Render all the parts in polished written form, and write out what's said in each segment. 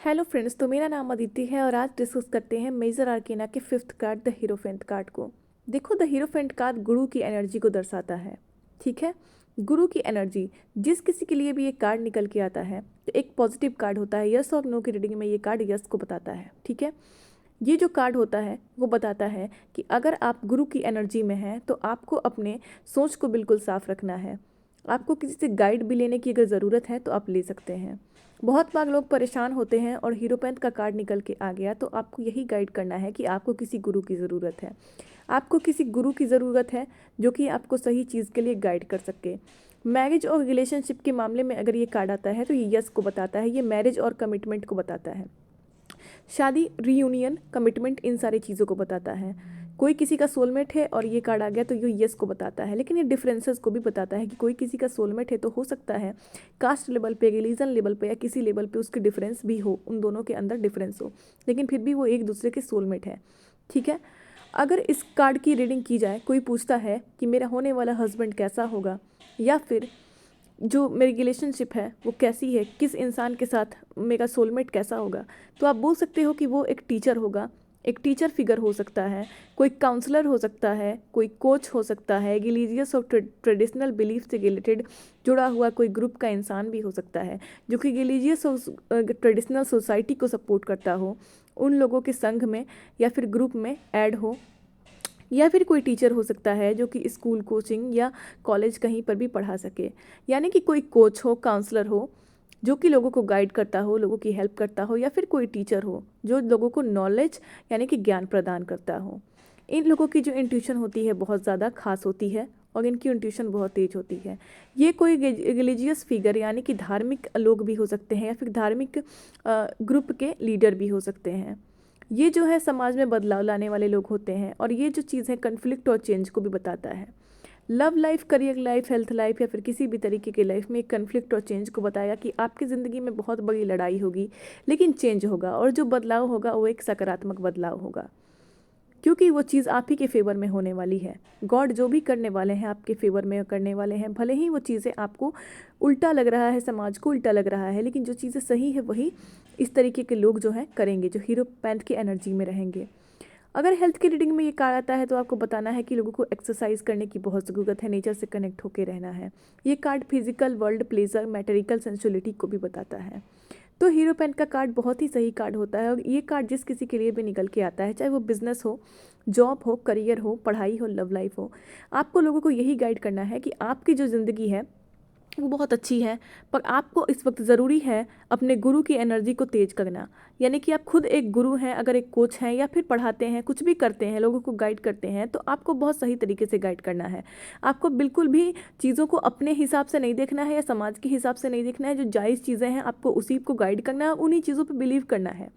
Hello friends, तो मेरा नाम अदिति है और आज डिस्कस करते हैं मेजर आर्केना के फिफ्थ कार्ड द हीरोफेंट कार्ड को। देखो, द हीरोफेंट कार्ड गुरु की एनर्जी को दर्शाता है। ठीक है, गुरु की एनर्जी जिस किसी के लिए भी ये कार्ड निकल के आता है तो एक पॉजिटिव कार्ड होता है। यस और नो की रीडिंग में ये कार्ड यस को बताता है। ठीक है, ये जो कार्ड होता है वो बताता है कि अगर आप गुरु की एनर्जी में हैं तो आपको अपने सोच को बिल्कुल साफ रखना है। आपको किसी से गाइड भी लेने की अगर ज़रूरत है तो आप ले सकते हैं। बहुत बार लोग परेशान होते हैं और हीरोपैंथ का कार्ड निकल के आ गया तो आपको यही गाइड करना है कि आपको किसी गुरु की ज़रूरत है। आपको किसी गुरु की ज़रूरत है जो कि आपको सही चीज़ के लिए गाइड कर सके। मैरिज और रिलेशनशिप के मामले में अगर ये कार्ड आता है तो ये यस को बताता है। ये मैरिज और कमिटमेंट को बताता है। शादी, रीयूनियन, कमिटमेंट, इन सारी चीज़ों को बताता है। कोई किसी का सोलमेट है और ये कार्ड आ गया तो ये यस को बताता है। लेकिन ये डिफरेंसेस को भी बताता है कि कोई किसी का सोलमेट है तो हो सकता है कास्ट लेवल पे, रिलीजन लेवल पे या किसी लेवल पे उसके डिफरेंस भी हो, उन दोनों के अंदर डिफरेंस हो, लेकिन फिर भी वो एक दूसरे के सोलमेट है। ठीक है, अगर इस कार्ड की रीडिंग की जाए, कोई पूछता है कि मेरा होने वाला हस्बैंड कैसा होगा या फिर जो मेरी रिलेशनशिप है वो कैसी है, किस इंसान के साथ मेरा सोलमेट कैसा होगा, तो आप बोल सकते हो कि वो एक टीचर होगा। एक टीचर फिगर हो सकता है, कोई काउंसलर हो सकता है, कोई कोच हो सकता है, रिलीजियस और ट्रेडिशनल बिलीफ से रिलेटेड जुड़ा हुआ कोई ग्रुप का इंसान भी हो सकता है जो कि रिलीजियस और ट्रेडिशनल सोसाइटी को सपोर्ट करता हो, उन लोगों के संघ में या फिर ग्रुप में ऐड हो। या फिर कोई टीचर हो सकता है जो कि स्कूल, कोचिंग या कॉलेज कहीं पर भी पढ़ा सके। यानी कि कोई कोच हो, काउंसलर हो जो कि लोगों को गाइड करता हो, लोगों की हेल्प करता हो, या फिर कोई टीचर हो जो लोगों को नॉलेज यानी कि ज्ञान प्रदान करता हो। इन लोगों की जो इंट्यूशन होती है बहुत ज़्यादा खास होती है और इनकी इंट्यूशन बहुत तेज होती है। ये कोई रिलीजियस फिगर यानी कि धार्मिक लोग भी हो सकते हैं या फिर धार्मिक ग्रुप के लीडर भी हो सकते हैं। ये जो है समाज में बदलाव लाने वाले लोग होते हैं और ये जो चीज़ है कन्फ्लिक्ट और चेंज को भी बताता है। Love life, career life, health life या फिर किसी भी तरीके की लाइफ में कन्फ्लिक्ट और चेंज को बताएगा कि आपकी ज़िंदगी में बहुत बड़ी लड़ाई होगी लेकिन चेंज होगा और जो बदलाव होगा वो एक सकारात्मक बदलाव होगा क्योंकि वो चीज़ आप ही के फेवर में होने वाली है। गॉड जो भी करने वाले हैं आपके फेवर में करने वाले हैं। भले ही वो चीज़ें आपको उल्टा लग रहा है, समाज को उल्टा लग रहा है, लेकिन जो चीज़ें सही है वही इस तरीके के लोग जो हैं करेंगे, जो हीरो पैंथ की एनर्जी में रहेंगे। अगर हेल्थ की रीडिंग में ये कार्ड आता है तो आपको बताना है कि लोगों को एक्सरसाइज करने की बहुत ज़रूरत है, नेचर से कनेक्ट होकर रहना है। ये card physical world, pleasure, material sensuality को भी बताता है। तो हीरो पेन का कार्ड बहुत ही सही कार्ड होता है और ये कार्ड जिस किसी के लिए भी निकल के आता है, चाहे वो बिजनेस हो, जॉब हो, करियर हो, पढ़ाई हो, लव लाइफ हो, आपको लोगों को यही गाइड करना है कि आपकी जो ज़िंदगी है वो बहुत अच्छी है, पर आपको इस वक्त ज़रूरी है अपने गुरु की एनर्जी को तेज करना। यानी कि आप खुद एक गुरु हैं, अगर एक कोच हैं या फिर पढ़ाते हैं, कुछ भी करते हैं, लोगों को गाइड करते हैं, तो आपको बहुत सही तरीके से गाइड करना है। आपको बिल्कुल भी चीज़ों को अपने हिसाब से नहीं देखना है या समाज के हिसाब से नहीं देखना है। जो जायज़ चीज़ें हैं आपको उसी को गाइड करना है, उन्हीं चीज़ों पर बिलीव करना है।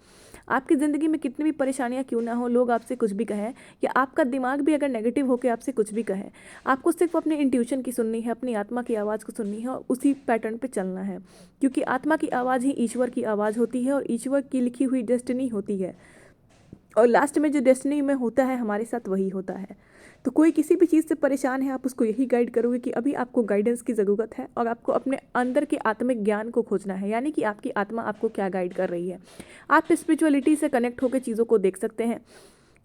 आपकी ज़िंदगी में कितनी भी परेशानियां क्यों ना हो, लोग आपसे कुछ भी कहें या आपका दिमाग भी अगर नेगेटिव होकर आपसे कुछ भी कहे, आपको सिर्फ अपनी इंट्यूशन की सुननी है, अपनी आत्मा की आवाज़ को सुननी है और उसी पैटर्न पे चलना है। क्योंकि आत्मा की आवाज़ ही ईश्वर की आवाज़ होती है और ईश्वर की लिखी हुई डेस्टिनी होती है और लास्ट में जो डेस्टिनी में होता है हमारे साथ वही होता है। तो कोई किसी भी चीज़ से परेशान है, आप उसको यही गाइड करोगे कि अभी आपको गाइडेंस की ज़रूरत है और आपको अपने अंदर के आत्मिक ज्ञान को खोजना है। यानी कि आपकी आत्मा आपको क्या गाइड कर रही है। आप स्पिरिचुअलिटी से कनेक्ट होकर चीज़ों को देख सकते हैं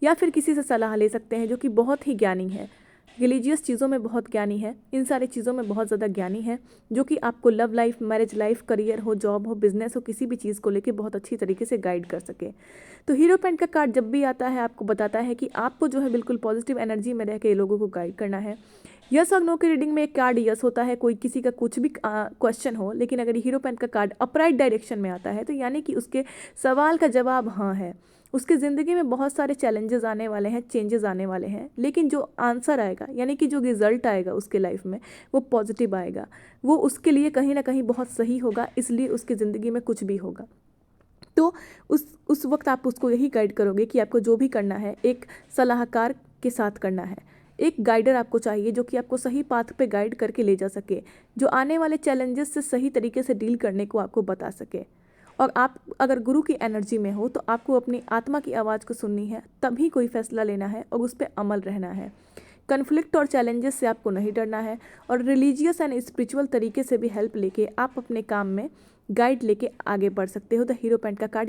या फिर किसी से सलाह ले सकते हैं जो कि बहुत ही ज्ञानी है, रिलीजियस चीज़ों में बहुत ज्ञानी है, इन सारी चीज़ों में बहुत ज़्यादा ज्ञानी है, जो कि आपको love life, marriage life, career हो, जॉब हो, बिजनेस हो, किसी भी चीज़ को लेके बहुत अच्छी तरीके से गाइड कर सके। तो हीरो पेंट का कार्ड जब भी आता है आपको बताता है कि आपको जो है बिल्कुल पॉजिटिव एनर्जी में रह के लोगों को गाइड करना है। यस और नो की रीडिंग में एक कार्ड यस होता है, कोई किसी का कुछ भी क्वेश्चन हो, लेकिन अगर हीरो पेंट का कार्ड अपराइट डायरेक्शन में आता है तो यानी कि उसके सवाल का जवाब हाँ है। उसकी ज़िंदगी में बहुत सारे चैलेंजेस आने वाले हैं, चेंजेस आने वाले हैं, लेकिन जो आंसर आएगा यानी कि जो रिजल्ट आएगा उसके लाइफ में वो पॉजिटिव आएगा। वो उसके लिए कहीं ना कहीं बहुत सही होगा, इसलिए उसकी ज़िंदगी में कुछ भी होगा। तो उस वक्त आप उसको यही गाइड करोगे कि आपको जो भी करना है एक सलाहकार के साथ करना है। एक गाइडर आपको चाहिए जो कि आपको सही पाथ पे गाइड करके ले जा सके, जो आने वाले चैलेंजेस से सही तरीके से डील करने को आपको बता सके। और आप अगर गुरु की एनर्जी में हो तो आपको अपनी आत्मा की आवाज़ को सुननी है, तभी कोई फैसला लेना है और उस पर अमल रहना है। कन्फ्लिक्ट और चैलेंजेस से आपको नहीं डरना है और रिलीजियस एंड स्पिरिचुअल तरीके से भी हेल्प लेके आप अपने काम में गाइड लेके आगे बढ़ सकते हो। द हीरो पेंट का कार्ड